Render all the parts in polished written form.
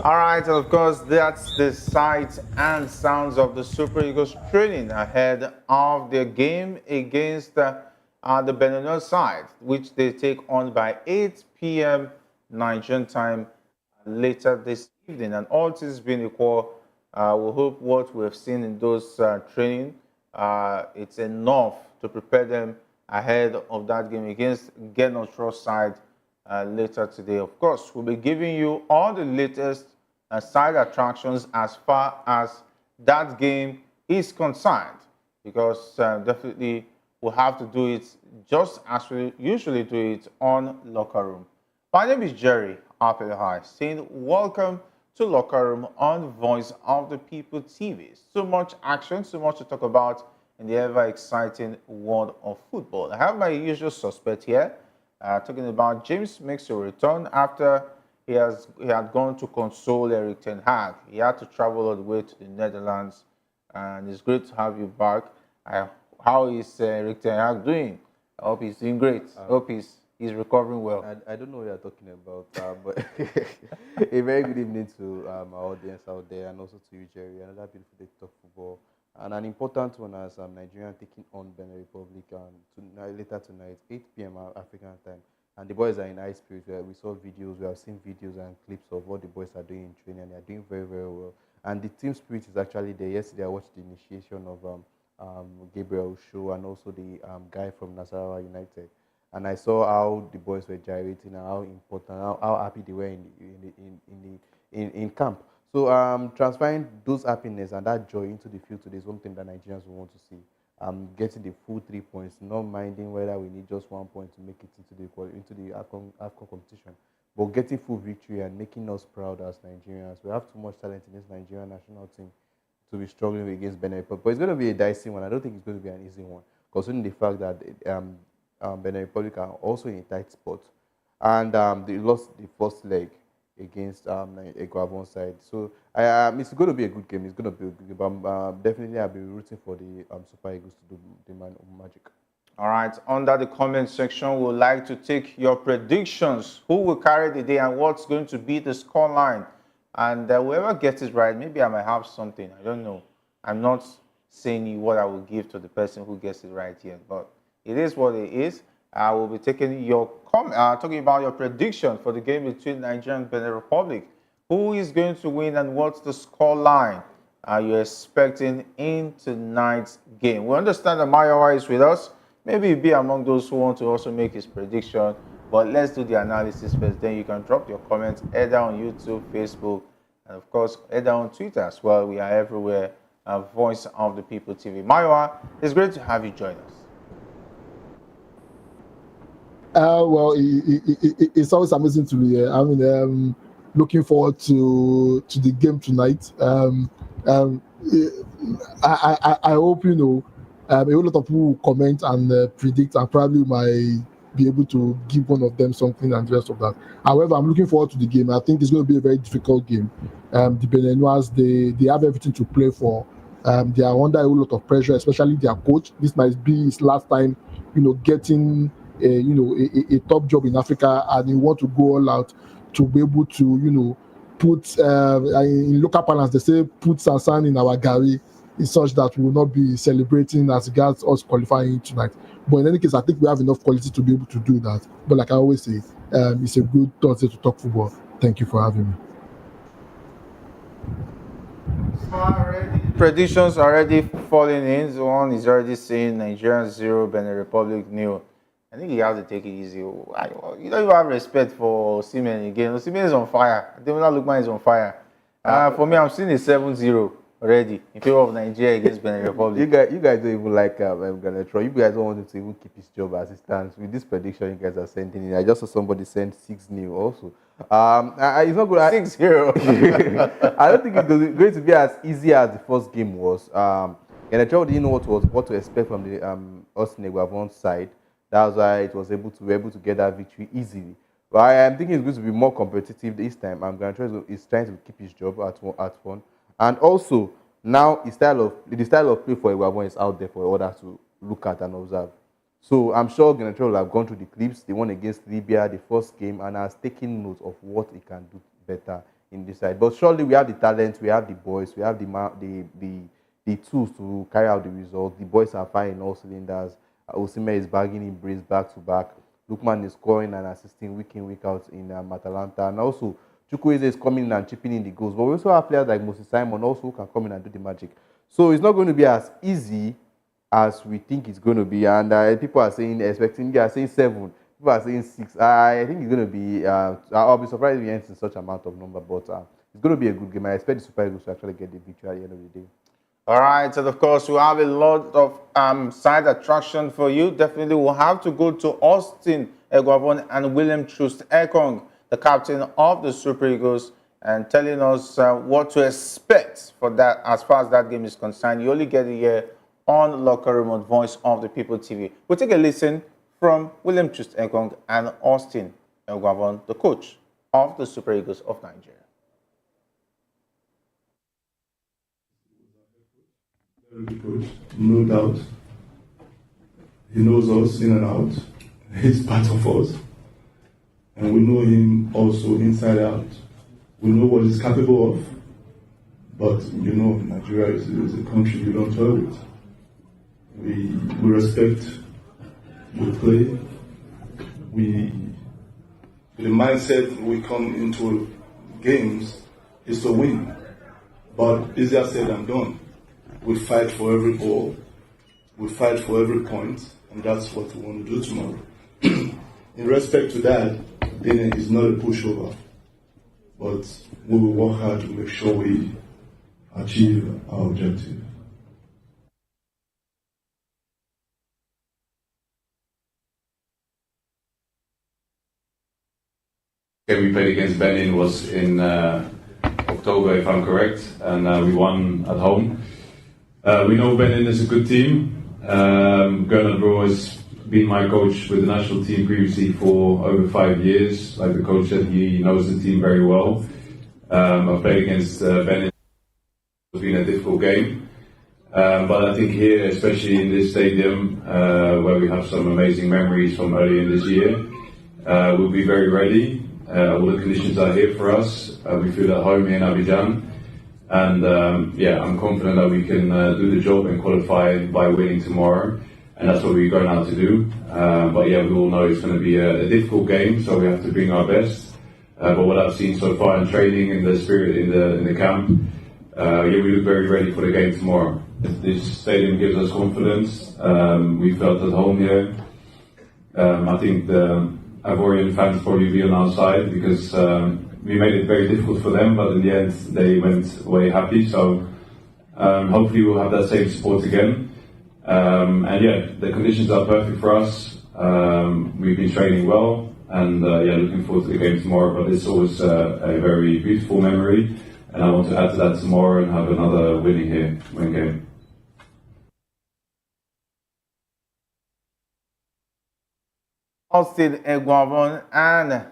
All right, and of course, that's the sights and sounds of the Super Eagles training ahead of their game against the Benin side, which they take on by 8 p.m. Nigerian time later this evening. And all things being equal, we hope what we have seen in those training, it's enough to prepare them ahead of that game against Geno's side later today. Of course, we'll be giving you all the latest side attractions as far as that game is concerned, because definitely we'll have to do it just as we usually do it on Locker Room. My name is Jerry Apelhai, saying welcome to Locker Room on Voice of the People TV. So much action, so much to talk about in the ever-exciting world of football. I have my usual suspect here, talking about James makes a return after he had gone to console Eric Ten Hag. He had to travel all the way to the Netherlands, and it's great to have you back. How is Eric Ten Hag doing? I hope he's doing great. I hope he's recovering well. I don't know what you're talking about, but a very good evening to our audience out there, and also to you, Jerry. Another beautiful day to talk football, and an important one as Nigeria taking on Benin Republic later tonight, 8 p.m. African time. And the boys are in high spirits. We saw videos, we have seen videos and clips of what the boys are doing in training, and they are doing very, very well. And the team spirit is actually there. Yesterday, I watched the initiation of Gabriel Show and also the guy from Nasarawa United, and I saw how the boys were gyrating and how important, how happy they were in camp. So transferring those happiness and that joy into the field today is one thing that Nigerians will want to see. Getting the full 3 points, not minding whether we need just 1 point to make it into the AFCON competition, but getting full victory and making us proud as Nigerians. We have too much talent in this Nigerian national team to be struggling against Benin Republic. But it's going to be a dicey one. I don't think it's going to be an easy one, considering the fact that Benin Republic are also in a tight spot, and they lost the first leg against a Gabon side. So it's going to be a good game. It's going to be a good game. But definitely, I'll be rooting for the Super Eagles to do the magic. All right. Under the comment section, we would like to take your predictions. Who will carry the day and what's going to be the scoreline? And whoever gets it right, maybe I might have something. I don't know. I'm not saying what I will give to the person who gets it right yet, but it is what it is. I will be taking your talking about your prediction for the game between Nigeria and Benin Republic. Who is going to win and what's the score line are you expecting in tonight's game? We understand that Mayowa is with us. Maybe he'll be among those who want to also make his prediction. But let's do the analysis first. Then you can drop your comments either on YouTube, Facebook, and of course, either on Twitter as well. We are everywhere. Voice of the People TV. Mayowa, it's great to have you join us. Well, it's always amazing to be here. I mean, looking forward to the game tonight. I hope a whole lot of people will comment and predict, and probably might be able to give one of them something and the rest of that. However, I'm looking forward to the game. I think it's going to be a very difficult game. The Beninois, they have everything to play for. They are under a whole lot of pressure, especially their coach. This might be his last time, getting a top job in Africa, and he want to go all out to be able to put in local parlance they say put Sansan in our gari, is such that we will not be celebrating as regards us qualifying tonight. But in any case, I think we have enough quality to be able to do that. But like I always say, it's a good Thursday to talk football. Thank you for having me. Predictions already falling in. One is already saying Nigeria 0, Benin Republic 0. I think you have to take it easy. You don't even have respect for Osimhen again. Osimhen is on fire. Lookman is on fire. For me, I'm seeing a 7-0 already in favor of Nigeria against Benin Republic. You guys don't even like Ganetro. You guys don't want him to even keep his job as it stands. With this prediction you guys are sending in, I just saw somebody send 6-0 also. It's not good. 6-0. I don't think it's going to be as easy as the first game was. Ganetro didn't know what to expect from the Austin Eguavon side. That's why it was able to get that victory easily. But I'm thinking it's going to be more competitive this time. Ganetro is trying to keep his job at one. And also, now the style of play for Eguavon is out there for others to look at and observe. So I'm sure Ganetro will have gone through the clips, the one against Libya, the first game, and has taken note of what he can do better in this side. But surely we have the talent, we have the boys, we have the tools to carry out the result. The boys are firing all cylinders. Osimhen is bagging in brace back to back. Lookman is scoring and assisting week in, week out in Atalanta. And also, Chukwueze is coming in and chipping in the goals. But we also have players like Moses Simon also who can come in and do the magic. So it's not going to be as easy as we think it's going to be. And people are saying, they are saying 7. People are saying 6. I think it's going to be, I'll be surprised if we ends in such amount of number. But it's going to be a good game. I expect the Super Eagles to actually get the victory at the end of the day. All right, and of course, we have a lot of side attraction for you. Definitely, we'll have to go to Austin Eguavon and William Troost Ekong, the captain of the Super Eagles, and telling us what to expect for that as far as that game is concerned. You only get it here on Locker Room on Voice of the People TV. We'll take a listen from William Troost Ekong and Austin Eguavon, the coach of the Super Eagles of Nigeria. Very good coach, no doubt. He knows us in and out. He's part of us. And we know him also inside out. We know what he's capable of. But you know, Nigeria is a country you don't toy with. We respect, we play, the mindset we come into games is to win. But easier said than done. We fight for every ball, we fight for every point, and that's what we want to do tomorrow. In respect to that, Benin is not a pushover, but we will work hard to make sure we achieve our objective. Game we played against Benin was in October, if I'm correct, and we won at home. We know Benin is a good team. Gernot Bro has been my coach with the national team previously for over 5 years. Like the coach said, he knows the team very well. I played against Benin. It's been a difficult game. But I think here, especially in this stadium, where we have some amazing memories from earlier in this year, we'll be very ready. All the conditions are here for us. We feel at home here in Abidjan. And yeah, I'm confident that we can do the job and qualify by winning tomorrow. And that's what we're going out to do. But yeah, we all know it's going to be a difficult game, so we have to bring our best. But what I've seen so far in training, in the spirit, in the camp, yeah, we look very ready for the game tomorrow. This stadium gives us confidence. We felt at home here. I think the Ivorian fans probably be on our side because we made it very difficult for them, but in the end they went away happy. So hopefully we'll have that same support again. And yeah, the conditions are perfect for us. We've been training well, and yeah, looking forward to the game tomorrow. But it's always a very beautiful memory, and I want to add to that tomorrow and have another win game. Austin Eguavon and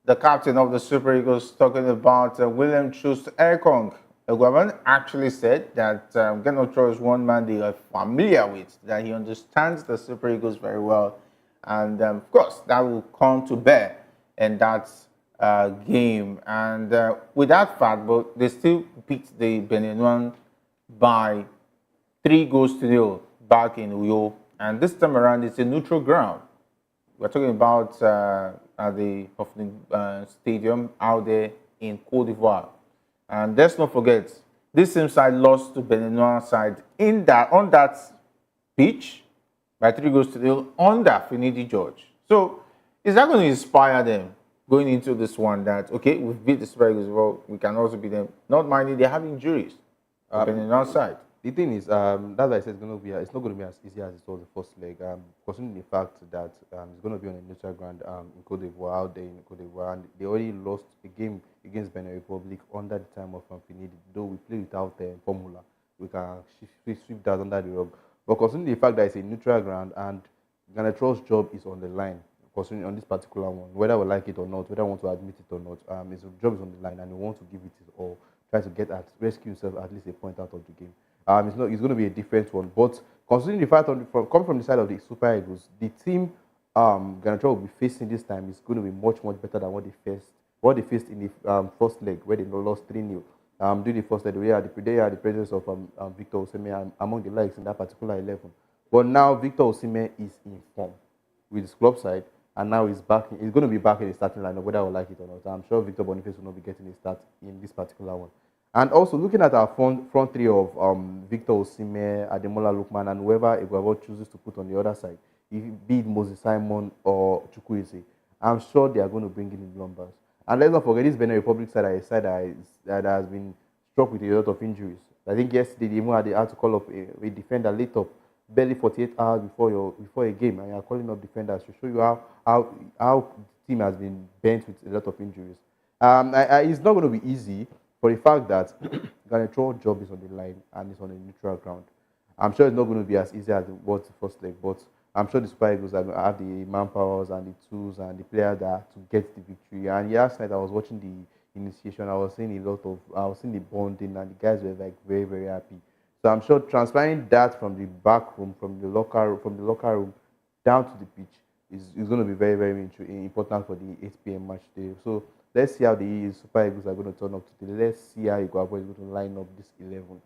the captain of the Super Eagles talking about William Troost Ekong. Eguavon actually said that Gernot is one man they are familiar with, that he understands the Super Eagles very well. And of course, that will come to bear in that game. And with that fact, but they still beat the Benin by 3-0 back in Uyo. And this time around, it's a neutral ground. We're talking about at the Hoffman Stadium out there in Côte d'Ivoire. And let's not forget, this same side lost to Benin side on that pitch by 3-0 under Finidi George. So is that going to inspire them going into this one that, okay, we've beat the Super Eagles, well, we can also beat them, not minding they have injuries on Benin side? The thing is, that's why I said it's not going to be as easy as it was the first leg. Considering the fact that it's going to be on a neutral ground in Côte d'Ivoire, out there in Côte d'Ivoire, and they already lost a game against Benin Republic under the time of Finidi. Though we play without the formula, we can sweep that under the rug. But considering the fact that it's a neutral ground and Ganatro's job is on the line, considering on this particular one, whether we like it or not, whether I want to admit it or not, his job is on the line and he wants to give it his all, try to rescue himself at least a point out of the game. It's going to be a different one. But considering the fact coming from the side of the Super Eagles, the team Ganacho will be facing this time is going to be much better than what they faced in the first leg where they lost 3-0. During the first leg, they had the presence of Victor Osimhen among the likes in that particular 11. But now Victor Osimhen is in form with his club side, and now he's back. He's going to be back in the starting lineup, whether I like it or not. I'm sure Victor Boniface will not be getting a start in this particular one. And also looking at our front three of Victor Osimhen, Ademola Lookman, and whoever Eguavon chooses to put on the other side, be it Moses Simon or Chukwueze, I'm sure they are going to bring in numbers. And let's not forget, this Benin Republic side is a side that has been struck with a lot of injuries. I think yesterday they even had to call up a defender late up, barely 48 hours before a game, and you are calling up defenders to show you how the team has been bent with a lot of injuries. It's not going to be easy, for the fact that Ganatro's job is on the line and it's on a neutral ground. I'm sure it's not going to be as easy as it was the first leg, but I'm sure the Super Eagles are going to have the manpowers and the tools and the players that to get the victory. And last night I was watching the initiation. I was seeing I was seeing the bonding, and the guys were like very, very happy. So I'm sure transferring that from the back room, from the locker room down to the pitch is going to be very, very important for the 8 p.m. match day. So let's see how the Super Eagles are going to turn up today. Let's see how Iguabo is going to line up this 11.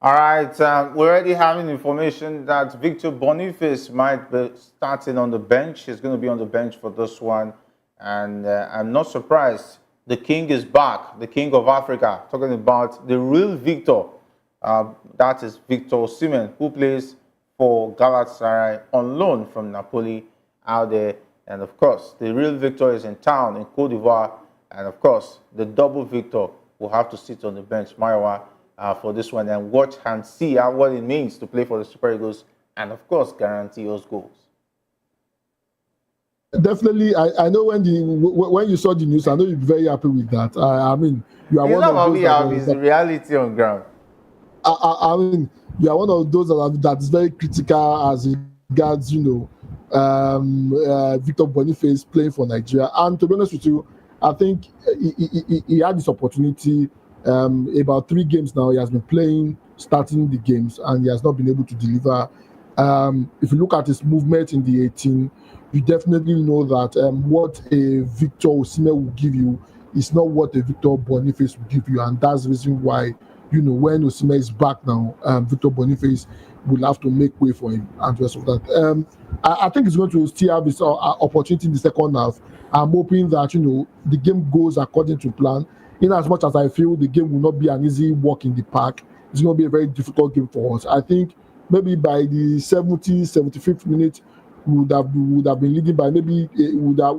All right, we're already having information that Victor Boniface might be starting on the bench. He's going to be on the bench for this one. And I'm not surprised. The king is back, the king of Africa. Talking about the real Victor. That is Victor Osimhen, who plays for Galatasaray on loan from Napoli out there. And of course, the real Victor is in town in Cote d'Ivoire. And of course, the double Victor will have to sit on the bench, Maiwa, for this one, and watch and see what it means to play for the Super Eagles, and of course guarantee us goals. Definitely, I know when you saw the news, I know you'll be very happy with that. I mean, you are It's one not of about those me that, happy, it's the reality on ground. I mean, you are one of those that is very critical as regards, Victor Boniface playing for Nigeria. And to be honest with you, I think he had this opportunity. About 3 games now, he has been playing, starting the games, and he has not been able to deliver. If you look at his movement in the 18, you definitely know that what a Victor Osimhen will give you is not what a Victor Boniface will give you, and that's the reason why, when Osimhen is back now, Victor Boniface will have to make way for him and the rest of that. I think he's going to still have this opportunity in the second half. I'm hoping that the game goes according to plan. In as much as I feel the game will not be an easy walk in the park, it's going to be a very difficult game for us. I think maybe by the 75th minute, we would have been leading by maybe would have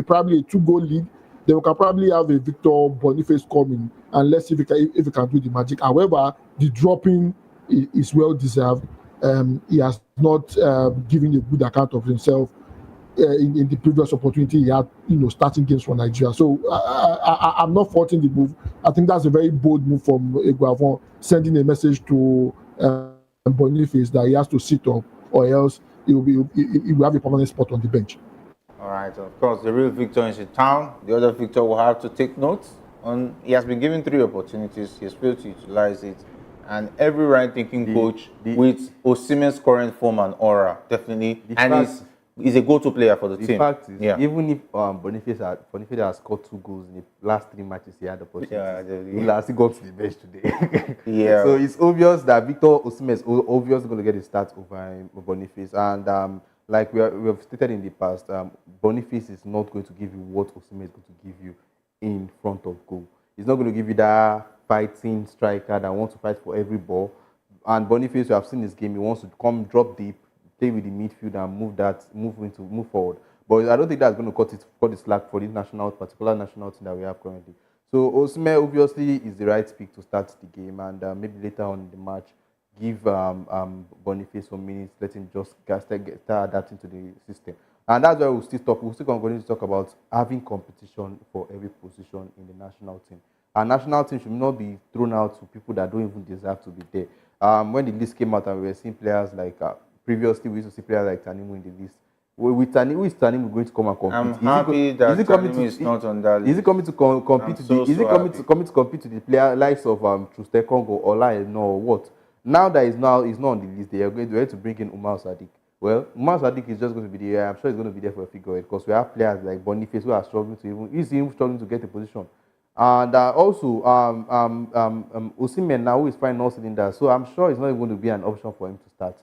probably a 2-goal lead. Then we can probably have a Victor Boniface coming, and let's see if he can do the magic. However, the dropping is well deserved. He has not given a good account of himself in the previous opportunity he had, starting games for Nigeria. So I'm not faulting the move. I think that's a very bold move from Iguavo, sending a message to Boniface that he has to sit up, or else he will have a permanent spot on the bench. All right, of course, the real Victor is in town. The other Victor will have to take notes on. He has been given 3 opportunities. He has failed to utilize it. And every right-thinking coach with Osimhen's current form and aura, definitely, and he's a go-to player for the team. The fact is, even if Boniface has scored 2 goals in the last 3 matches he had the opportunity, he has gone to the bench today. So it's obvious that Victor Osimhen is obviously going to get a start over Boniface. And like we have stated in the past, Boniface is not going to give you what Osimhen is going to give you in front of goal. He's not going to give you that fighting striker that wants to fight for every ball. And Boniface, you have seen this game, he wants to come drop deep, play with the midfield and move forward. But I don't think that's going to cut the slack for this particular national team that we have currently. So Osimhen obviously is the right pick to start the game, and maybe later on in the match, give Boniface some minutes, let him just start adapting to the system. And that's why we'll still continue to talk about having competition for every position in the national team. Our national team should not be thrown out to people that don't even deserve to be there. When the list came out and we were seeing players like, previously we used to see players like Tanimu in the list. With Tanimu, who is Tanimu going to come and compete? I'm happy that Tanimu is not on that list. Is he coming to compete to the? Is he coming to compete to the player likes of Truste Congo, Ola, or what? Now that he's not on the list, they are going to bring in Umar Sadiq. Well, Umar Sadiq is just going to be there. I'm sure he's going to be there for a figure because we have players like Boniface who are struggling to get a position. And also, Osimhen now is finding all cylinders, so I'm sure it's not even going to be an option for him to start.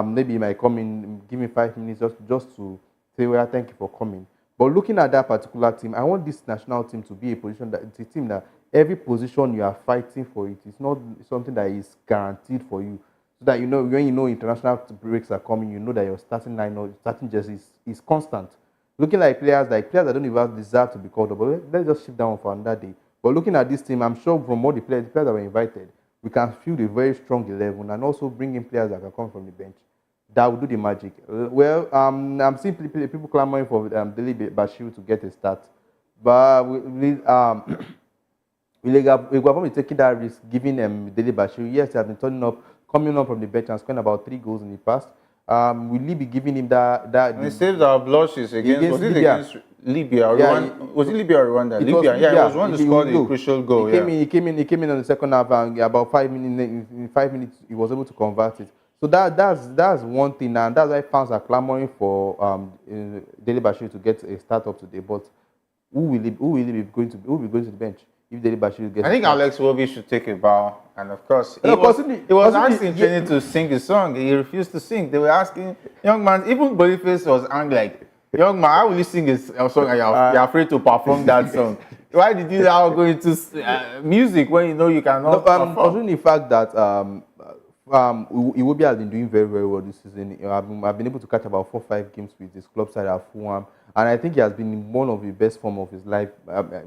Maybe he might come in, give me 5 minutes just to say, well, thank you for coming. But looking at that particular team, I want this national team to be it's a team that every position you are fighting for it. It's not something that is guaranteed for you. So that when international breaks are coming, you know that your starting lineup, starting jersey is constant. Looking like players that don't even deserve to be called up, but let's just shift down for another day. But looking at this team, I'm sure from all the players that were invited, we can field a very strong 11 and also bring in players that can come from the bench. That will do the magic. Well, I'm seeing people clamoring for Dele Bashiru to get a start. But we're probably taking that risk, giving Dele Bashiru. Yes, he has been coming up from the bench and scoring about 3 goals in the past. will he be giving him that And he saved our blushes against, was it Libya. against Libya? Yeah, Was it Libya or Rwanda? It Libya, was yeah, Libya. it was one that scored a crucial goal. He came in on the second half, and about 5 minutes, in 5 minutes, he was able to convert it. So that's one thing, and that's why fans are clamoring for Dele Bashiru to get a start up today. But who will be going to the bench if Dele Bashiru gets? I think Alex Iwobi should take a bow, and of course, he possibly was asked in training to sing the song. He refused to sing. They were asking, young man, even Boniface was angry, like, young man, how will you sing a song and you're afraid to perform that song? Why did you now go into music when you know you cannot perform? Considering the fact that Iwobi has been doing very, very well this season. I've been able to catch about 4-5 games with his club side at Fulham, and I think he has been in one of the best form of his life,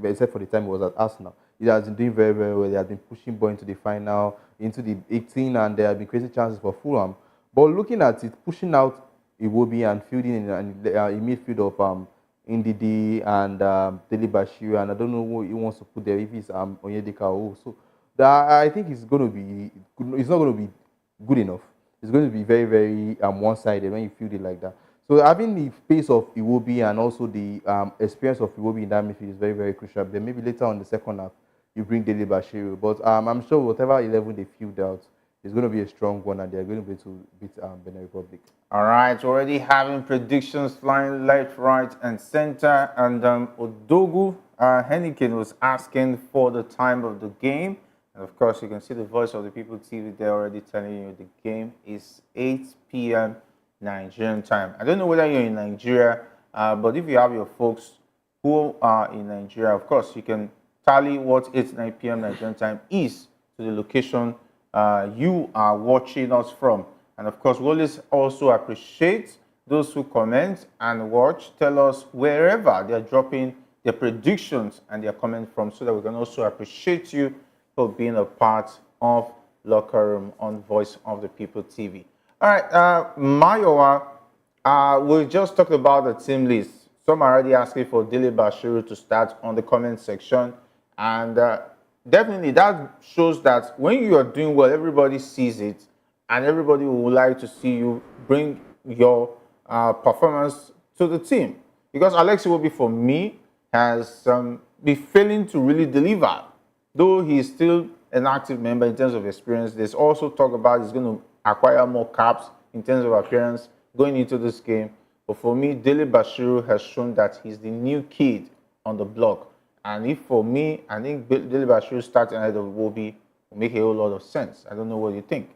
except for the time he was at Arsenal. He has been doing very, very well. He has been pushing ball into the final, into the 18, and there have been crazy chances for Fulham. But looking at it, pushing out Iwobi and fielding in midfield of Ndidi and Dele Bashiru, and I don't know who he wants to put there, if it's Onyedika or so. I think it's not going to be good enough. It's going to be very, very one-sided when you field it like that. So having the pace of Iwobi and also the experience of Iwobi in that midfield is very, very crucial. Then maybe later on the second half, you bring Dele Bashiru. But I'm sure whatever 11 they field out is going to be a strong one, and they're going to be able to beat Benin Republic. All right, already having predictions flying left, right, and center. And Odogu Henneken was asking for the time of the game. And of course, you can see the voice of the people TV there already telling you the game is 8 p.m. Nigerian time. I don't know whether you're in Nigeria, but if you have your folks who are in Nigeria, of course, you can tally what 9 p.m. Nigerian time is to the location you are watching us from. And of course, we always also appreciate those who comment and watch, tell us wherever they're dropping their predictions and their comment from, so that we can also appreciate you for being a part of Locker Room on Voice of the People TV. All right, Mayowa, we just talked about the team list. Some are already asking for Dele Bashiru to start on the comment section. And definitely that shows that when you are doing well, everybody sees it. And everybody would like to see you bring your performance to the team. Because Alex Iwobi, for me, has been failing to really deliver. Though he's still an active member in terms of experience, there's also talk about he's going to acquire more caps in terms of appearance going into this game. But for me, Dele Bashiru has shown that he's the new kid on the block. And if for me, I think Dele Bashiru starting ahead of Iwobi will make a whole lot of sense. I don't know what you think.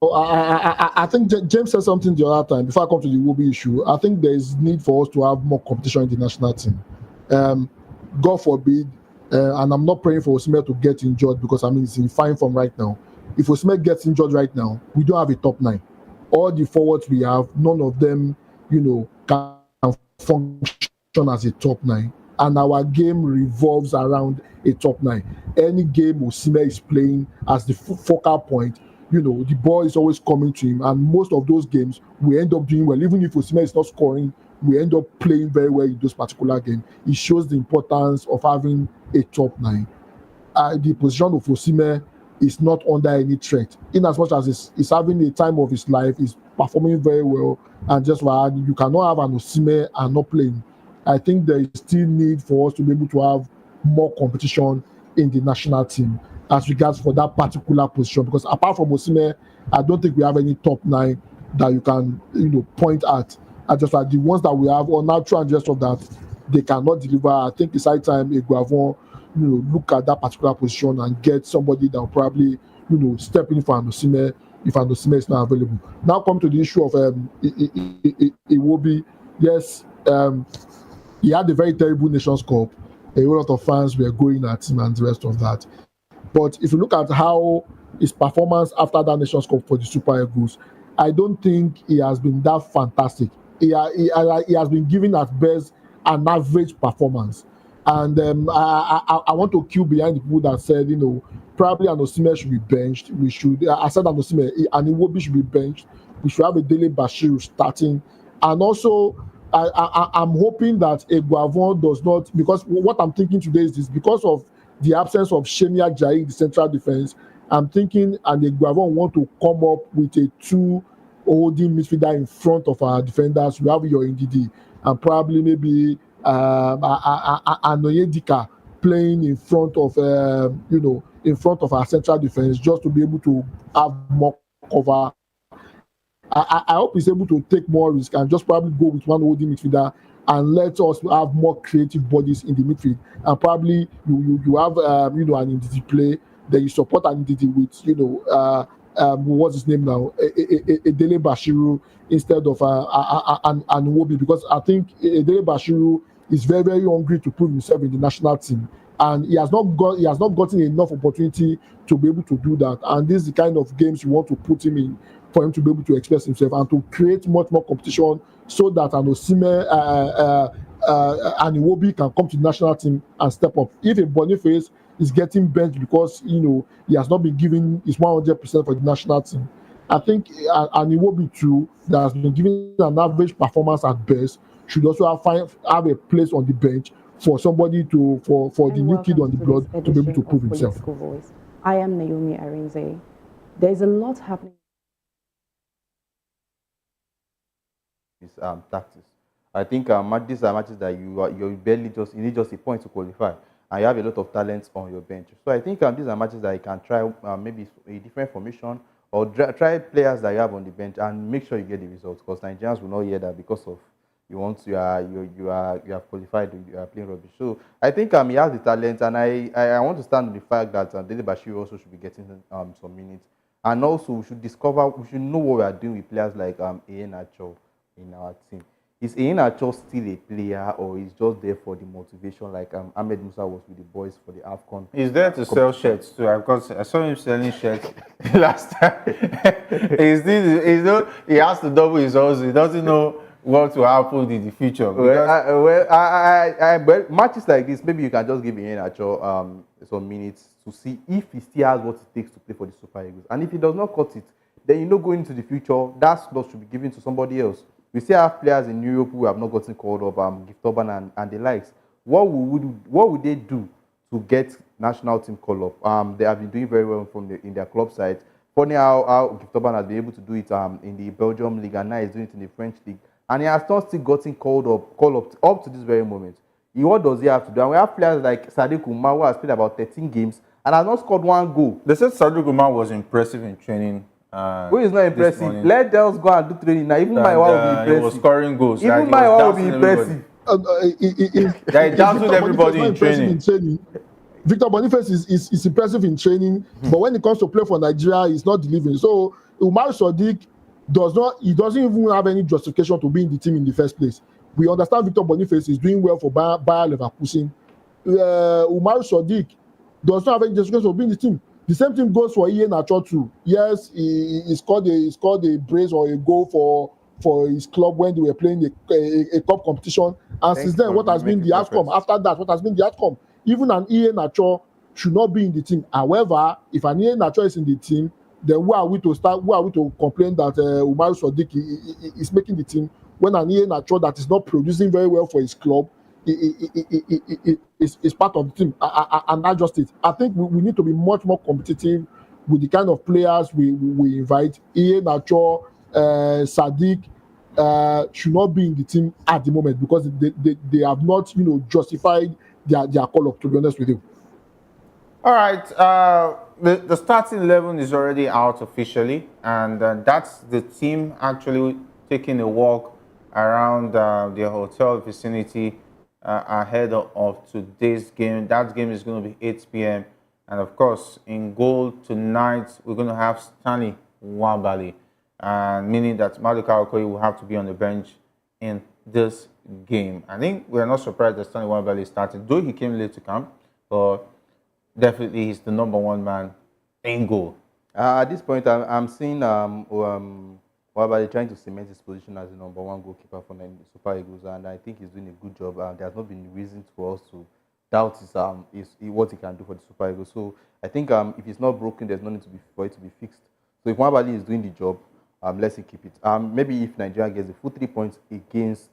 Oh, I think James said something the other time before I come to the Iwobi issue. I think there is need for us to have more competition in the national team. God forbid, and I'm not praying for Osimhen to get injured, because I mean he's in fine form right now. If Osimhen gets injured right now, we don't have a top 9. All the forwards we have, none of them, can function as a top 9. And our game revolves around a top 9. Any game Osimhen is playing as the focal point, the ball is always coming to him. And most of those games, we end up doing well. Even if Osimhen is not scoring, we end up playing very well in those particular games. It shows the importance of having a top 9. The position of Osimhen is not under any threat. In as much as he's having a time of his life, he's performing very well, and just why you cannot have an Osimhen and not playing. I think there is still need for us to be able to have more competition in the national team as regards for that particular position. Because apart from Osimhen, I don't think we have any top 9 that you can point at. And just like the ones that we have on natural and just of that, they cannot deliver. I think it's high time Eguavon look at that particular position and get somebody that will probably step in for an Osimhen if an Osimhen is not available. Now come to the issue of Iwobi. Yes, he had a very terrible Nations Cup. A lot of fans were going at him and the rest of that. But if you look at how his performance after that Nations Cup for the Super Eagles, I don't think he has been that fantastic. He has been given at best an average performance. And I want to queue behind the people that said, probably an Osimhen should be benched. I said an Osimhen and Iwobi should be benched. We should have a Dele Bashiru starting. And also, I'm hoping that Eguavon does not, because what I'm thinking today is this, because of the absence of Shemia Jai in the central defense, I'm thinking and Eguavon want to come up with a 2 holding midfielder in front of our defenders. We have your Ndidi and probably maybe Anoyedika playing in front of in front of our central defense, just to be able to have more cover. I hope he's able to take more risk and just probably go with one holding midfielder and let us have more creative bodies in the midfield. And probably you have an Ndidi play, then you support an Ndidi with what's his name now, Edele Bashiru instead of an Iwobi, because I think Edele Bashiru is very, very hungry to prove himself in the national team, and he has not gotten enough opportunity to be able to do that. And this is the kind of games you want to put him in for him to be able to express himself and to create much more competition, so that an Osimhen and Iwobi can come to the national team and step up. If a Boniface is getting benched because he has not been given his 100% for the national team, I think an Iwobi too, that has been given an average performance at best, should also have a place on the bench for somebody for the new kid on the blood to be able to prove himself. Voice. I am Naomi Arinze. There's a lot happening. Tactics. I think these are matches that you need just a point to qualify, and you have a lot of talents on your bench. So I think these are matches that you can try maybe a different formation, or try players that you have on the bench and make sure you get the results, because Nigerians will not hear that because of you have qualified, you are playing rubbish. So I think he has the talent, and I want to stand on the fact that Dele Bashiru also should be getting some minutes, and also we should know what we are doing with players like Iheanacho in our team. Is Iheanacho still a player, or is just there for the motivation, like Ahmed Musa was with the boys for the AFCON? He's there to sell shirts too. Because I saw him selling shirts last time. He has to double his hustle. He doesn't know what will happen in the future. Well, matches like this, maybe you can just give Iheanacho some minutes to see if he still has what it takes to play for the Super Eagles. And if he does not cut it, then going into the future, that slot should be given to somebody else. We still have players in Europe who have not gotten called up, Giftoban and the likes. What would they do to get national team call up? They have been doing very well in their club side. Funny how Giftoban has been able to do it in the Belgium league, and now he's doing it in the French league, and he has not still gotten called up to this very moment. What does he have to do? And we have players like Sadiq Umar, who has played about 13 games and has not scored one goal. They said Sadiq Umar was impressive in training. Who is not impressive? Let us go and do training now. Even my one will be impressive. He was scoring goals. Even my one will be impressive. They doubted everybody in training. Victor Boniface is impressive in training, but when it comes to play for Nigeria, he's not delivering. So Umar Sadiq doesn't even have any justification to be in the team in the first place. We understand Victor Boniface is doing well for Bayer Leverkusen. Umar Sadiq does not have any justification to be in the team. The same thing goes for Iheanacho too. Yes, he scored a brace or a goal for his club when they were playing a cup competition. And since then, what has been the outcome? After that, what has been the outcome? Even an Iheanacho should not be in the team. However, if an Iheanacho is in the team, then who are we to complain that Umar Sadiq is making the team, when an Iheanacho that is not producing very well for his club is part of the team, and not just it. I think we need to be much more competitive with the kind of players we invite. Iheanacho, Sadiq should not be in the team at the moment, because they have not justified their call up, to be honest with you. All right, the starting 11 is already out officially, and that's the team actually taking a walk around their hotel vicinity ahead of today's game. That game is going to be 8 p.m. And of course, in goal tonight, we're going to have Stanley Nwabali, meaning that Maduka Okoye will have to be on the bench in this game. I think we're not surprised that Stanley Nwabali started, though he came late to camp, but definitely he's the number one man in goal. At this point, I'm seeing Nwabali trying to cement his position as the number one goalkeeper for the Super Eagles, and I think he's doing a good job. There has not been reason for us to doubt what he can do for the Super Eagles. So I think if it's not broken, there's no need for it to be fixed. So if Nwabali is doing the job, let's keep it. Maybe if Nigeria gets the full 3 points against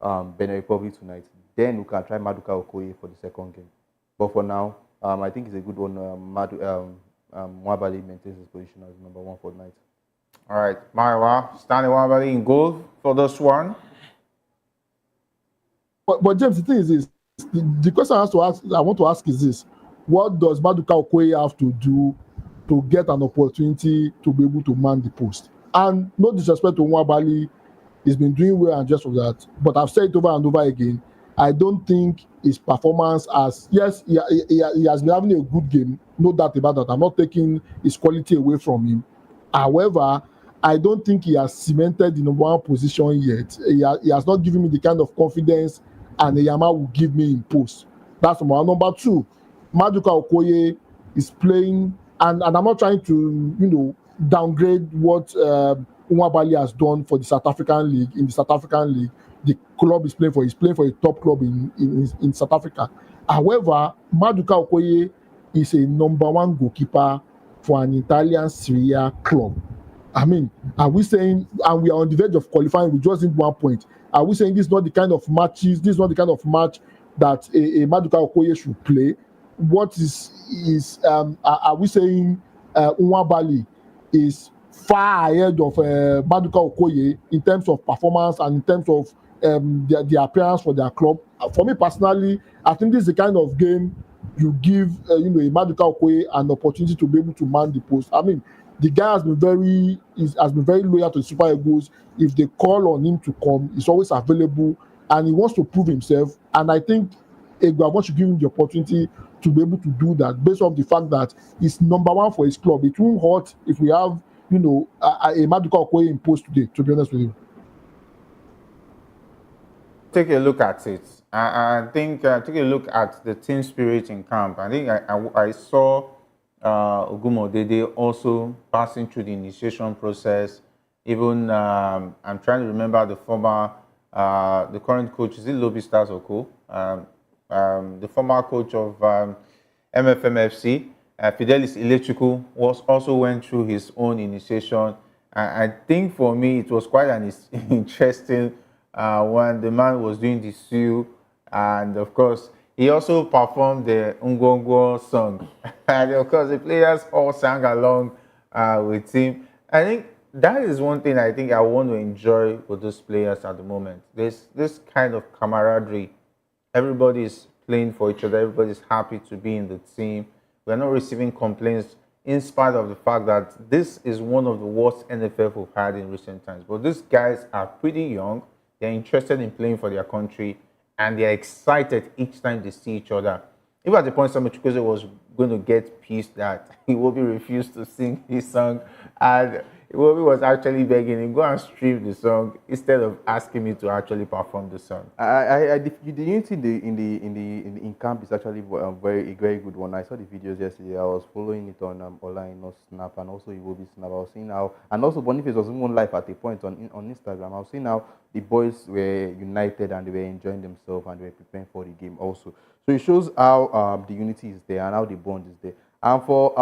Benin Republic tonight, then we can try Maduka Okoye for the second game. But for now, I think it's a good one. Nwabali maintains his position as number one for tonight. All right, Maiwa, Stanley Wabali in goal for this one. But James, the thing is this: the question I want to ask is this: what does Maduka Okoye have to do to get an opportunity to be able to man the post? And no disrespect to Nwabali, he's been doing well and just of that. But I've said it over and over again. I don't think his performance as yes, he has been having a good game, no doubt about that. I'm not taking his quality away from him. However, I don't think he has cemented the number one position yet. He has not given me the kind of confidence and Eyama will give me in post. That's number one. Number two, Maduka Okoye is playing, and I'm not trying to downgrade what Nwabali has done for the South African League. In the South African League, the club he's playing for a top club in South Africa. However, Maduka Okoye is a number one goalkeeper for an Italian Serie A club. I mean, are we saying, and we are on the verge of qualifying, we just need 1 point. Are we saying this is not the kind of matches, this is not the kind of match that a Maduka Okoye should play? What are we saying Nwabali is far ahead of Maduka Okoye in terms of performance and in terms of their appearance for their club? For me personally, I think this is the kind of game you give a Maduka Okoye an opportunity to be able to man the post. I mean, the guy has been very loyal to the Super Eagles. If they call on him to come, he's always available and he wants to prove himself. And I think Eguavon should give him the opportunity to be able to do that based on the fact that he's number one for his club. It won't hurt if we have, a Maduka Okoye in post today, to be honest with you. Take a look at it. I think take a look at the team spirit in camp. I think I saw Ogumodede also passing through the initiation process. Even I'm trying to remember the current coach, is it Lobi Stars or Co? The former coach of MFMFC, Fidelis Electrical, also went through his own initiation. I think for me it was quite an interesting when the man was doing the Sioux, and of course he also performed the Ngwongwo song, and of course the players all sang along with him. I think that is one thing I think I want to enjoy with those players at the moment. There's this kind of camaraderie. Everybody is playing for each other. Everybody is happy to be in the team. We're not receiving complaints in spite of the fact that this is one of the worst NFL we've had in recent times. But these guys are pretty young. They're interested in playing for their country, and they're excited each time they see each other. Even at the point Samuel Chukwueze was going to get pissed that Iwobi refused to sing his song, and Iwobi was actually begging him, go and stream the song instead of asking me to actually perform the song. The unity in camp is actually a very good one. I saw the videos yesterday. I was following it on online, on Snap, and also Iwobi Snap. I was seeing how, and also Boniface was even live at a point on Instagram. I was seeing how the boys were united and they were enjoying themselves and they were preparing for the game also. So it shows how the unity is there and how the bond is there. And for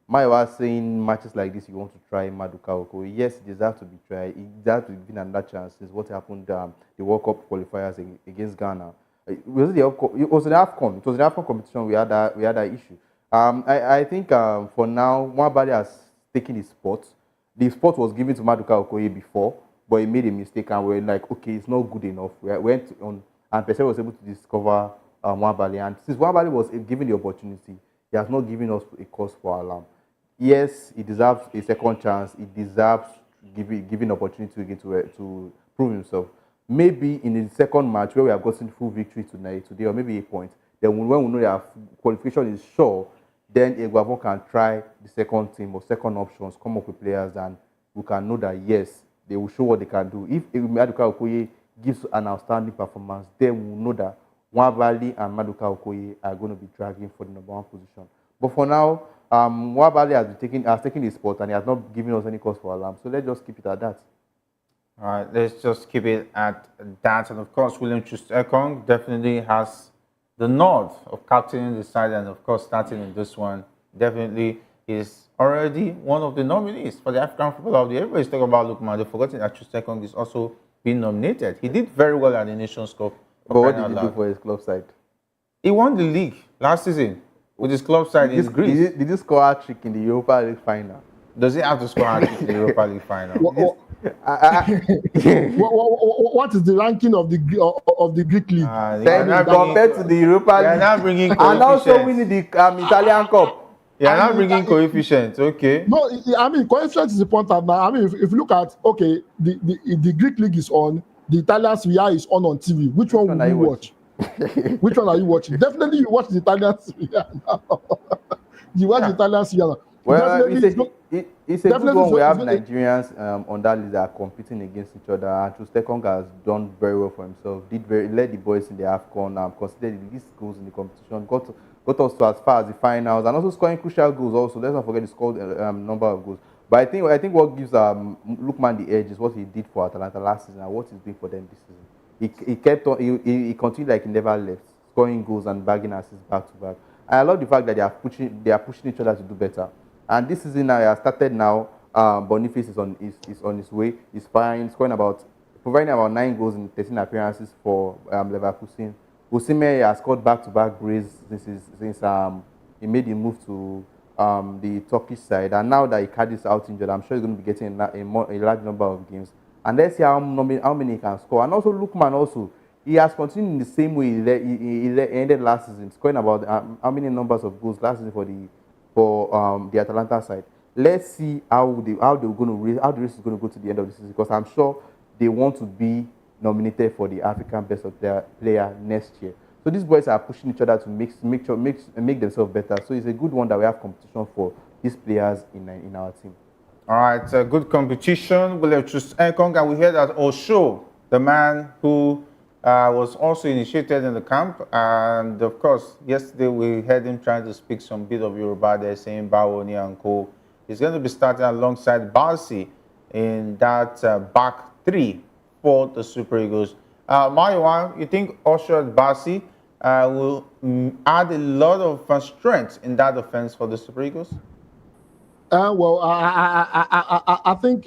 Maya was saying matches like this, you want to try Maduka Okoye. Yes, it deserves to be tried. It deserves to be given another chance since what happened the World Cup qualifiers against Ghana. It was an AFCON. It was an AFCON competition. We had that issue. I think for now, Nwabali has taken his spot. The spot was given to Maduka Okoye before, but he made a mistake, and we're like, okay, it's not good enough. We went on, and Pesce was able to discover Nwabali, and since Nwabali was given the opportunity, he has not given us a cause for alarm. Yes, he deserves a second chance. He deserves giving opportunity again to prove himself. Maybe in the second match where we have gotten full victory today, or maybe a point, then when we know that qualification is sure, then Eguavon can try the second team or second options, come up with players, and we can know that yes, they will show what they can do. If Maduka Okoye gives an outstanding performance, then we will know that Nwabali and Maduka Okoye are going to be dragging for the number one position. But for now, Nwabali has taken his spot and he has not given us any cause for alarm. So let's just keep it at that. All right, let's just keep it at that. And of course, William Troost-Ekong definitely has the nod of captaining the side, and of course, starting in this one, definitely is already one of the nominees for the African Footballer of the Year. Everybody's talking about Lookman. They've forgotten that Troost-Ekong is also being nominated. He did very well at the Nations Cup. But what did he do for his club side? He won the league last season with his club side in Greece. Did he score a trick in the Europa League final? Does he have to score hat-trick in the Europa League final? What is the ranking of the Greek league? Thank you. Compared to the Europa League. You're not bringing and also winning the Italian Cup. You're not bringing coefficients, okay? No, I mean coefficient is important now. I mean, if you look at the Greek league is on, the Italian Serie A is on TV. Which one will you watch? Which one are you watching? Definitely you watch the Italian Serie A now. You watch the Italian Serie A now. Well, it's a good one. We have Nigerians on that list that are competing against each other. And Trustekong has done very well for himself. Led the boys in the AFCON. Considered the least goals in the competition. Got us to as far as the finals, and also scoring crucial goals. Also, let's not forget he scored number of goals. But I think what gives Lookman the edge is what he did for Atalanta last season and what he's doing for them this season. He kept on. He continued like he never left, scoring goals and bagging assists back to back. And I love the fact that they are pushing each other to do better. And this season now has started now. Boniface is on his way. He's fine, providing about 9 goals in 13 appearances for Leverkusen. Osimhen has scored back-to-back brace since he made the move to the Turkish side, and now that Icardi is out injured, I'm sure he's going to be getting a large number of games. And let's see how many he can score. And also Lookman also, he has continued in the same way he ended last season, scoring about how many numbers of goals last season for the Atalanta side. Let's see how the race is going to go to the end of the season, because I'm sure they want to be nominated for the African Best of their Player next year. So these boys are pushing each other to make themselves better. So it's a good one that we have competition for these players in our team. All right, good competition. We'll have Trustekong, and we hear that Osho, the man who was also initiated in the camp, and of course, yesterday we heard him trying to speak some bit of Yoruba there, saying Bawoni and co. He's going to be starting alongside Barsi in that back three for the Super Eagles. Maiwa, you think Osho and Barsi will add a lot of strength in that offense for the Super Eagles? Well, I think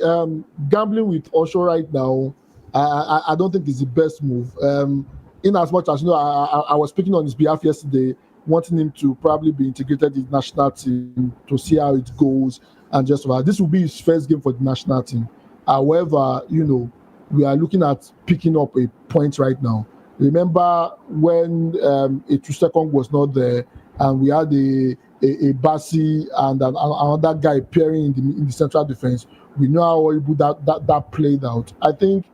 gambling with Osho right now, I don't think is the best move. In as much as, you know, I was speaking on his behalf yesterday, wanting him to probably be integrated in the national team to see how it goes, and just about this will be his first game for the national team. However, you know, we are looking at picking up a point right now. Remember when a Trustekong was not there, and we had a Bassi and another guy appearing in the central defense. We know how horrible that played out. I think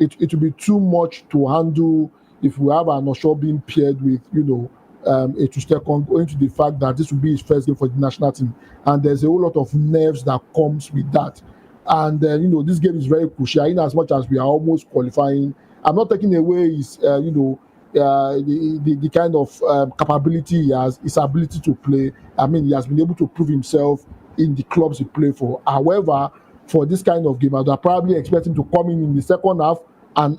it will be too much to handle if we have an Osho being paired with, you know, a Trustekong, owing to the fact that this will be his first game for the national team, and there's a whole lot of nerves that comes with that. And you know, this game is very crucial. In as much as we are almost qualifying, I'm not taking away his the kind of capability he has, his ability to play. I mean, he has been able to prove himself in the clubs he played for. However, for this kind of game, I probably expect him to come in the second half and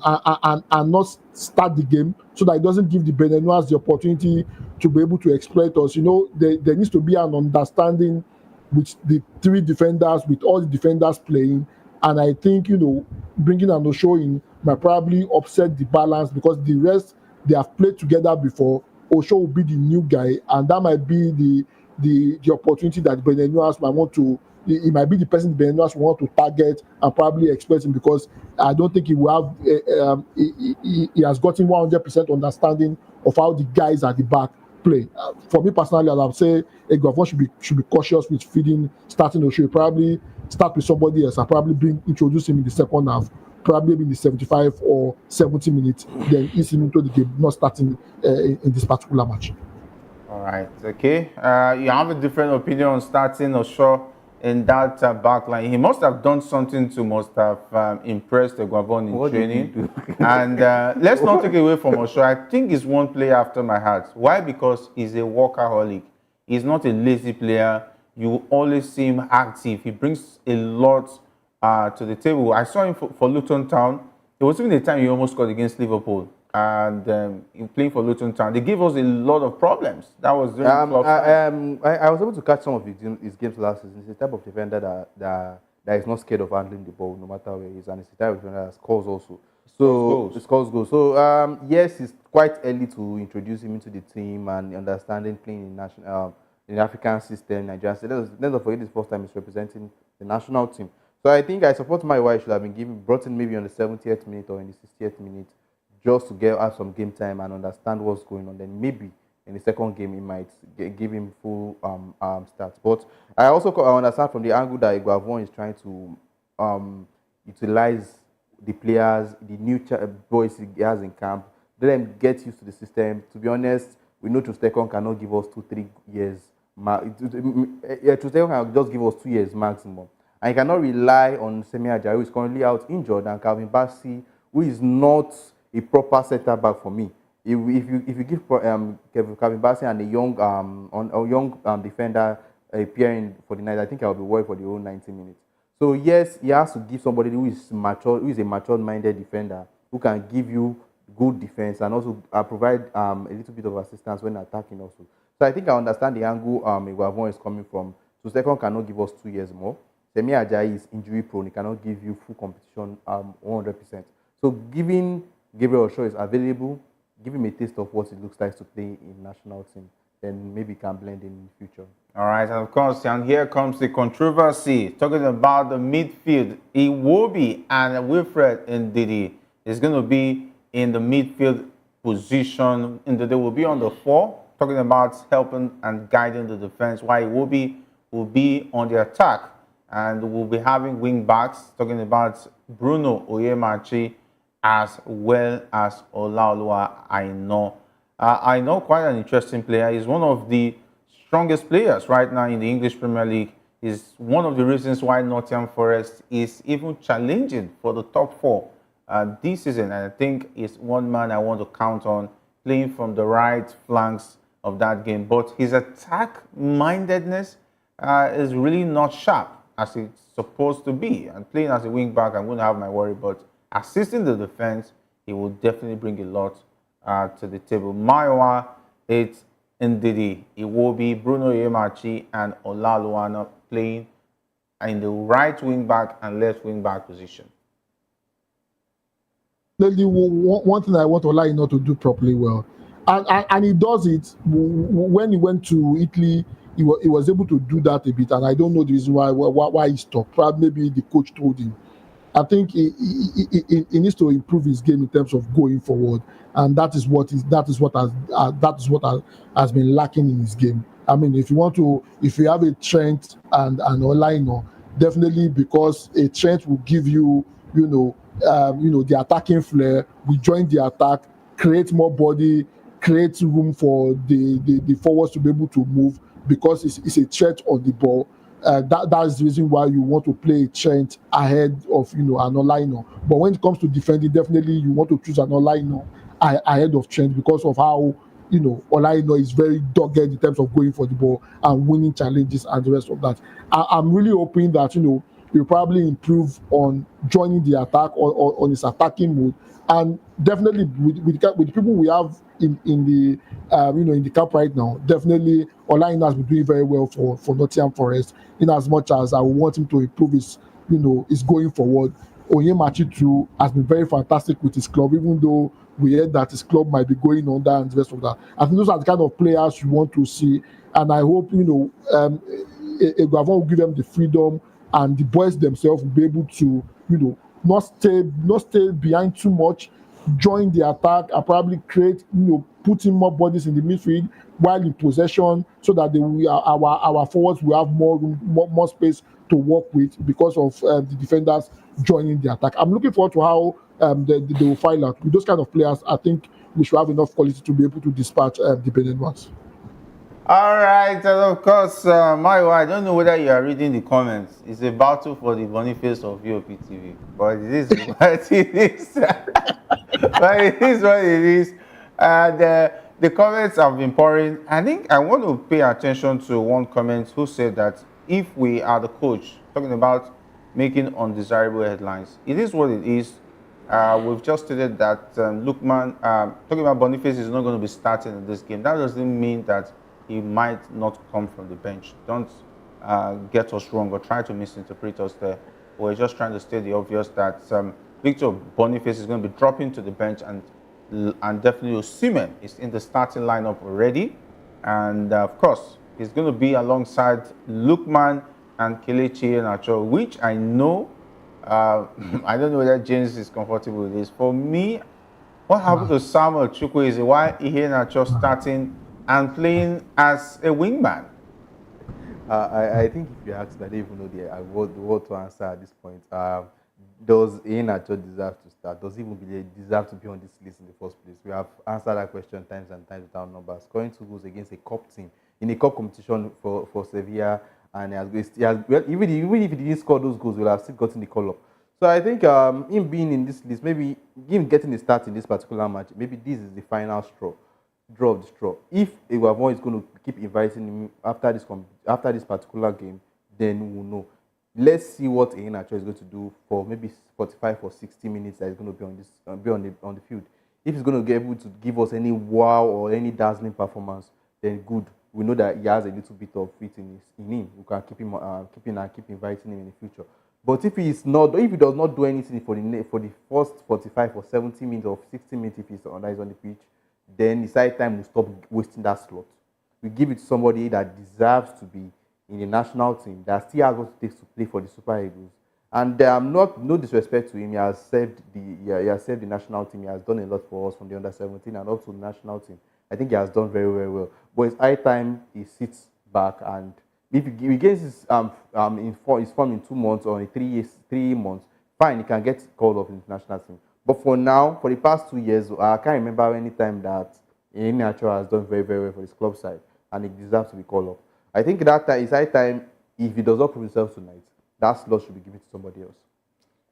not start the game, so that it doesn't give the Beninois the opportunity to be able to exploit us. You know, there needs to be an understanding with the three defenders, with all the defenders playing. And I think, you know, bringing an Osho in might probably upset the balance, because the rest, they have played together before. Osho will be the new guy, and that might be the opportunity that Beninois might want to. He might be the person Beninois want to target and probably exploit him, because I don't think he will have. He has gotten 100% understanding of how the guys at the back play. For me personally, I would say Egwafon should be cautious with starting Osho. Probably start with somebody else. I probably introduce him in the second half, probably in the 75 or 70 minutes, then ease him into the game, not starting in this particular match. All right, okay. You have a different opinion on starting Osho in that back line. He must have done something to have impressed Egwafon in training. And let's not take away from Osho. I think he's one player after my heart. Why? Because he's a workaholic. He's not a lazy player. You always see him active. He brings a lot to the table. I saw him for Luton Town. There was even a time he almost scored against Liverpool. And playing for Luton Town, they gave us a lot of problems. That was during I was able to catch some of his games last season. He's the type of defender that is not scared of handling the ball, no matter where he is, and he's the type of defender that scores also. So he scores goals. So yes, it's quite early to introduce him into the team and understanding playing in the African system, Nigeria. Let's not forget this first time he's representing the national team. So I think I support my wife should have been brought in maybe on the 70th minute or in the 60th minute, just to have some game time and understand what's going on. Then maybe in the second game, he might give him full start. But I also understand from the angle that Iguavon is trying to utilize the players, the new boys he has in camp, let them get used to the system. To be honest, we know Trustekon cannot give us 2-3 years. Trustekon can just give us 2 years maximum. And you cannot rely on Semi Ajayi, who is currently out injured, and Calvin Bassey, who is not a proper center back for me. If you give Calvin Bassey and a young defender appearing for the night, I think I'll be worried for the whole 90 minutes. So yes, he has to give somebody who is mature, who is a mature-minded defender, who can give you good defense and also provide a little bit of assistance when attacking also. So I think I understand the angle Iguavon is coming from. So Second cannot give us 2 years more. Semi Ajayi is injury prone. He cannot give you full competition 100%. So giving Gabriel Osho is available, give him a taste of what it looks like to play in national team, then maybe can blend in the future. All right, and of course, and here comes the controversy. Talking about the midfield, Iwobi and Wilfred Ndidi is going to be in the midfield position. Ndidi will be on the 4, talking about helping and guiding the defense, while Iwobi will be on the attack. And we'll be having wing backs, talking about Bruno Oyemachi as well as Olaoluwa Aina. Aina, quite an interesting player. He's one of the strongest players right now in the English Premier League. Is one of the reasons why Nottingham Forest is even challenging for the top 4 this season. And I think it's one man I want to count on, playing from the right flanks of that game. But his attack-mindedness is really not sharp as it's supposed to be. And playing as a wing back, I'm going to have my worry, but assisting the defense, he will definitely bring a lot to the table. Maiwa, it's Ndidi, Iwobi, Bruno Oyemachi, and Olaoluwa playing in the right wing back and left wing back position. One thing I want Olaoluwa to do properly well, and he does it. When he went to Italy, he was able to do that a bit, and I don't know the reason why he stopped. Probably maybe the coach told him. I think he needs to improve his game in terms of going forward, and that is what has been lacking in his game. I mean, if you have a Trent and Olaino, definitely, because a Trent will give you the attacking flair. We join the attack, create more body, create room for the forwards to be able to move, because it's a threat on the ball. That's the reason why you want to play Trent ahead of an Olaino. But when it comes to defending, definitely you want to choose an Olaino ahead of Trent, because of how Olaino is very dogged in terms of going for the ball and winning challenges and the rest of that. I'm really hoping that he'll probably improve on joining the attack or on his attacking mode, and definitely with the people we have in the camp right now, definitely Olaino has been doing very well for Nottingham Forest. In as much as I want him to improve his going forward, Oyemachi too has been very fantastic with his club, even though we heard that his club might be going under and the rest of that. I think those are the kind of players you want to see, and I hope Iguavon will give them the freedom, and the boys themselves will be able to not stay behind too much, join the attack, and probably create putting more bodies in the midfield while in possession, so that our forwards will have more room, more space to work with, because of the defenders joining the attack. I'm looking forward to how they will file out. With those kind of players, I think we should have enough quality to be able to dispatch the Benin ones. All right, and of course, Mayo, I don't know whether you are reading the comments. It's a battle for the Boniface of VOP TV, but it is what it is. But it is what it is. And the comments have been pouring. I think I want to pay attention to one comment who said that if we are the coach, talking about making undesirable headlines, it is what it is. We've just stated that Lookman, talking about Boniface, is not going to be starting in this game. That doesn't mean that he might not come from the bench. Don't get us wrong or try to misinterpret us there. We're just trying to state the obvious that Victor Boniface is going to be dropping to the bench, and definitely Osimhen is in the starting lineup already. And of course, he's going to be alongside Lookman and Kelechi Iheanacho, which I know, I don't know whether James is comfortable with this. For me, what happened to Samuel Chukwueze? Why Iheanacho starting and playing as a wingman? I think if you ask me, I don't even know the what to answer at this point. Does Iheanacho deserve to start? Does he even deserve to be on this list in the first place? We have answered that question times and times without numbers. Scoring 2 goals against a cup team in a cup competition for Sevilla, and well, even if he didn't score those goals, we'll have still gotten the call-up. So I think him being in this list, maybe him getting a start in this particular match, maybe this is the final draw of the straw. If Iguavon is going to keep inviting him after this particular game, then we'll know. Let's see what Iheanacho is going to do for maybe 45 or 60 minutes that he's going to be on this on the field. If he's going to be able to give us any wow or any dazzling performance, then good. We know that he has a little bit of it in him. We can keep inviting him in the future. But if he does not do anything for the first 45 or 70 minutes or 60 minutes, if he's on the pitch, then it's high time we stop wasting that slot. We give it to somebody that deserves to be in the national team, that still has what it takes to play for the Super Eagles. And no disrespect to him, he has saved the national team. He has done a lot for us from the under-17 and also the national team. I think he has done very, very well. But it's high time he sits back, and if he gets his form in 2 months or in 3 months, fine, he can get called up in the national team. But for now, for the past 2 years, I can't remember any time that Iheanacho has done very, very well for his club side, and he deserves to be called up. I think that it's high time, if he does not prove himself tonight, that slot should be given to somebody else.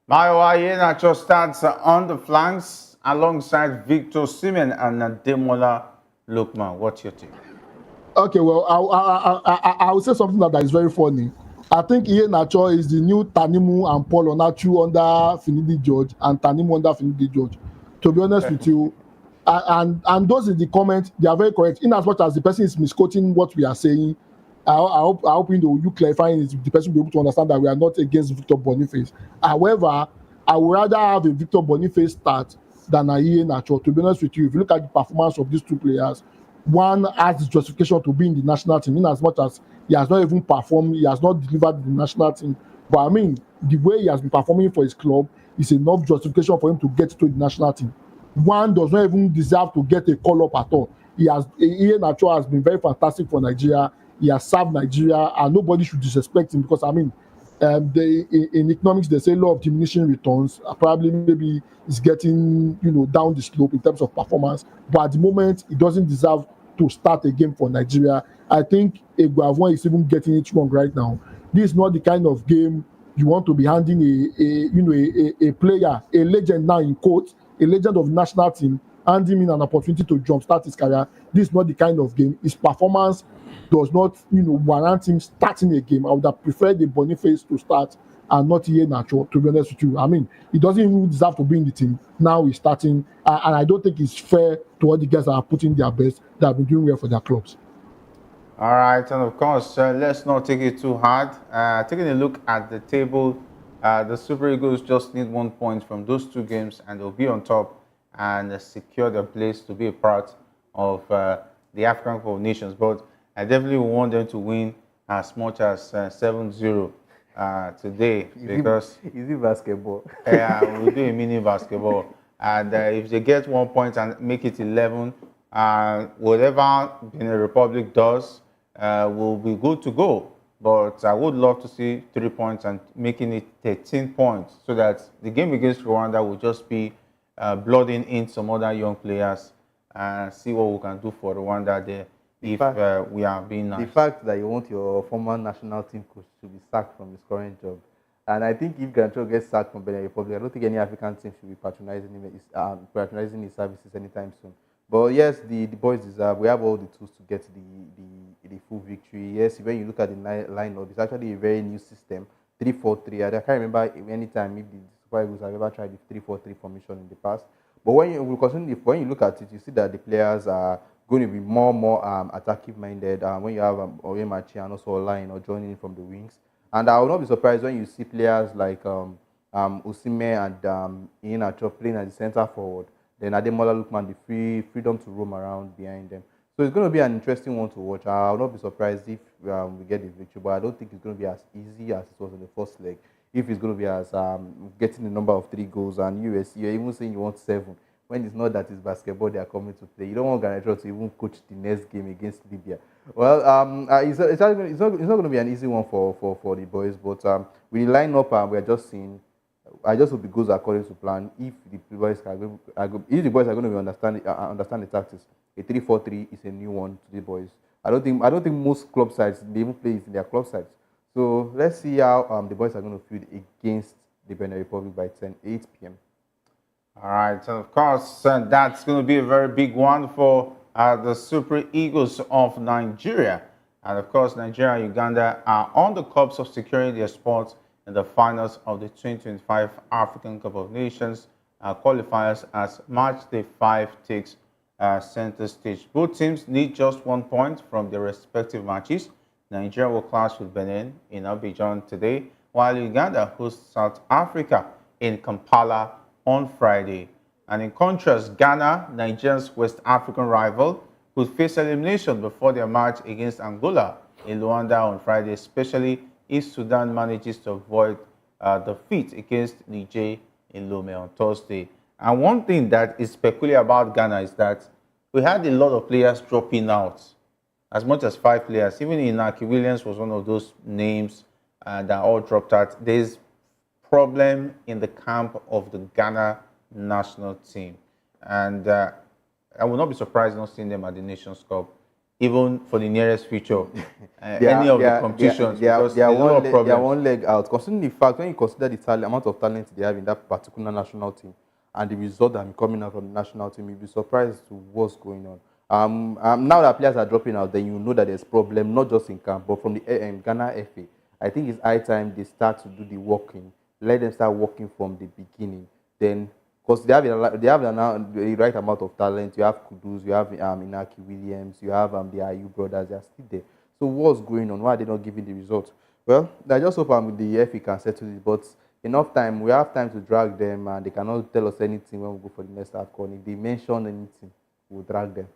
Maiwa Iheanacho starts on the flanks alongside Victor Osimhen and Ademola Lookman. What's your take? Okay, well, I will say something that is very funny. I think Iheanacho is the new Tanimu and Paul Onachu under Finidi George and Tanimu under Finidi George. To be honest with you, and those in the comments, they are very correct. In as much as the person is misquoting what we are saying, I hope you clarifying it, the person will be able to understand that we are not against Victor Boniface. However, I would rather have a Victor Boniface start than a Iheanacho. To be honest with you, if you look at the performance of these two players, one has the justification to be in the national team, in as much as he has not even performed, he has not delivered in the national team. But I mean, the way he has been performing for his club is enough justification for him to get to the national team. One does not even deserve to get a call-up at all. Iheanacho has been very fantastic for Nigeria. He has served Nigeria, and nobody should disrespect him, because I mean, in economics they say law of diminishing returns. Probably maybe he's getting down the slope in terms of performance, but at the moment he doesn't deserve to start a game for Nigeria. I think Iguavon is even getting it wrong right now. This is not the kind of game you want to be handing a player, a legend now in quotes, a legend of the national team, handing him an opportunity to jumpstart his career. This is not the kind of game. His performance does not warrant him starting a game. I would have preferred the Boniface to start and not Iheanacho, to be honest with you. I mean, he doesn't even deserve to be in the team. Now he's starting, and I don't think it's fair to all the guys that are putting their best, that have been doing well for their clubs. All right, and of course, let's not take it too hard. Taking a look at the table, the Super Eagles just need 1 point from those 2 games, and they'll be on top and secure their place to be a part of the AFCON Cup of Nations. But I definitely want them to win as much as 7-0 today, because is it basketball? we'll do a mini basketball. And if they get 1 point and make it 11, whatever Benin Republic does will be good to go. But I would love to see 3 points and making it 13 points, so that the game against Rwanda will just be blooding in some other young players and see what we can do for Rwanda there. If we are being nice. The fact that you want your former national team coach to be sacked from his current job, and I think if Gancho gets sacked from Benin Republic, I don't think any African team should be patronizing his services anytime soon. But yes, the boys deserve. We have all the tools to get the full victory. Yes, when you look at the lineup, it's actually a very new system, 3-4-3. I can't remember any time if the Super Eagles have ever tried the 3-4-3 formation in the past. But when you look at it, you see that the players are going to be more attacking minded when you have Oyemachi and also Olayin or joining in from the wings. And I will not be surprised when you see players like Osimhen and Iheanacho playing at the center forward. Then Ademola Lookman the freedom to roam around behind them. So it's going to be an interesting one to watch. I'll not be surprised if we get the victory, but I don't think it's going to be as easy as it was in the first leg. If it's going to be as getting the number of 3 goals, and you're even saying you want 7, when it's not that it's basketball they are coming to play. You don't want Ghana to even coach the next game against Libya. Well, it's not going to be an easy one for the boys, but we line up and we're just seeing. I just hope it goes according to plan. If the boys are going to be understand the tactics, a 3-4-3 is a new one to the boys. I don't think most club sides they even play it in their club sides. So let's see how the boys are going to field against the Benin Republic by 8 p.m. All right, and of course, that's going to be a very big one for the Super Eagles of Nigeria. And of course, Nigeria and Uganda are on the cusp of securing their spots in the finals of the 2025 African Cup of Nations qualifiers as match day 5 takes center stage. Both teams need just 1 point from their respective matches. Nigeria will clash with Benin in Abidjan today, while Uganda hosts South Africa in Kampala on Friday. And in contrast, Ghana, Nigeria's West African rival, could face elimination before their match against Angola in Luanda on Friday, especially if Sudan manages to avoid defeat against Niger in Lome on Thursday. And one thing that is peculiar about Ghana is that we had a lot of players dropping out, as much as 5 players. Even Inaki Williams was one of those names that all dropped out. There's problem in the camp of the Ghana national team. And I will not be surprised not seeing them at the Nations Cup, even for the nearest future. Any of the competitions. They are one leg out. Considering the fact, when you consider the amount of talent they have in that particular national team and the result that coming out from the national team, you'll be surprised to what's going on. Now that players are dropping out, then you know that there's problem, not just in camp, but from the Ghana FA. I think it's high time they start to do the working. Let them start working from the beginning. Then, because they have the right amount of talent. You have Kudus, you have Inaki Williams, you have the Ayu brothers. They are still there. So what's going on? Why are they not giving the result? Well, I just hope the FA can settle it. But enough time. We have time to drag them, and they cannot tell us anything when we go for the next AFCON. If they mention anything, we'll drag them.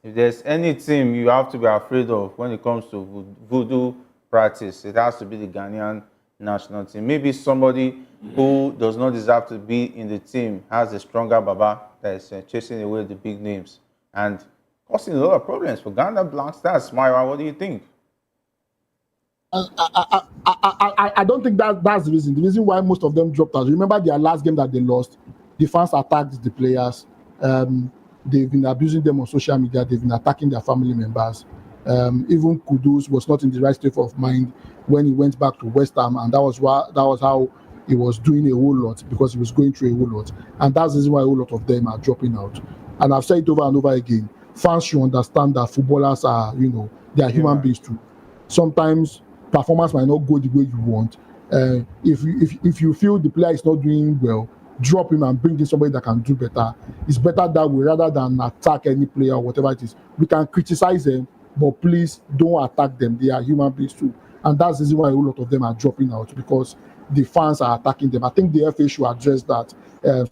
If there's any team you have to be afraid of when it comes to voodoo practice, it has to be the Ghanaian national team. Maybe somebody who does not deserve to be in the team has a stronger Baba that is chasing away the big names and causing a lot of problems for Ghana Black Stars. Myra, what do you think? I don't think that's the reason. The reason why most of them dropped out. Remember their last game that they lost, the fans attacked the players. They've been abusing them on social media. They've been attacking their family members. Even Kudus was not in the right state of mind when he went back to West Ham, and that was how he was doing a whole lot, because he was going through a whole lot, and that's the reason why a whole lot of them are dropping out. And I've said it over and over again. Fans should understand that footballers are, they are human beings too. Sometimes performance might not go the way you want. If you feel the player is not doing well, drop him and bring in somebody that can do better. It's better that way rather than attack any player or whatever it is. We can criticize them, but please don't attack them. They are human beings too. And that's the reason why a lot of them are dropping out, because the fans are attacking them. I think the FA should address that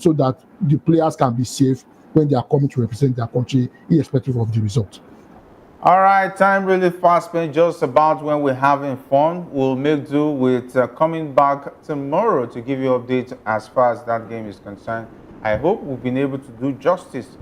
so that the players can be safe when they are coming to represent their country, irrespective of the result. All right, time really fast spent, just about when we're having fun. We'll make do with coming back tomorrow to give you updates as far as that game is concerned. I hope we've been able to do justice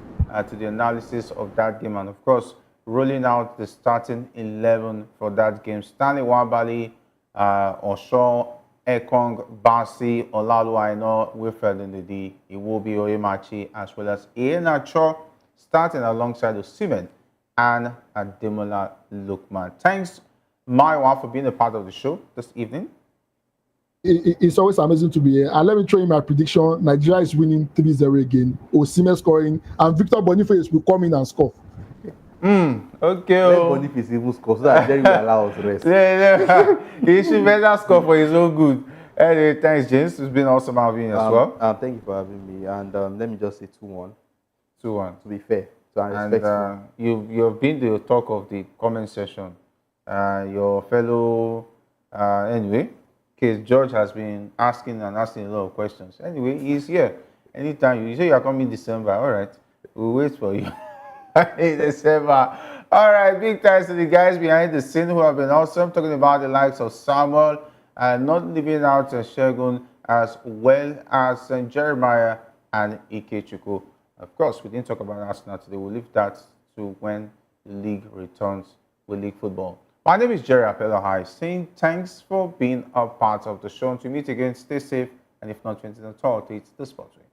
to the analysis of that game, and of course, rolling out the starting 11 for that game. Stanley Wabali, Osho, Ekong, Basi, Olalu Aino, Wilfred Ndidi, Iwobi Oyemachi, as well as Iheanacho, starting alongside Osimhen and Ademola Lookman. Thanks, Maiwa, for being a part of the show this evening. It's always amazing to be here. And let me throw in my prediction. Nigeria is winning 3-0 again. Osimhen scoring, and Victor Boniface will come in and score. Okay. Let Boniface even score so that Jerry will allow us rest. Yeah. He should better score for his own good. Anyway, thanks, James. It's been awesome having you as well. Thank you for having me. And let me just say 2-1. 2-1. To be fair. And you've been the talk of the comment section. Your fellow, anyway, Case George has been asking a lot of questions. Anyway, he's here. Anytime you say you're coming December, all right, we'll wait for you. In December. All All right, big thanks to the guys behind the scene who have been awesome, talking about the likes of Samuel, and not leaving out Shegun, as well as Jeremiah and Ikechukwu. Of course, we didn't talk about Arsenal today. We'll leave that to when the league returns with league football. My name is Jerry Apello, saying thanks for being a part of the show. Until we meet again, stay safe, and if not 20 at all, it's the Sports Way.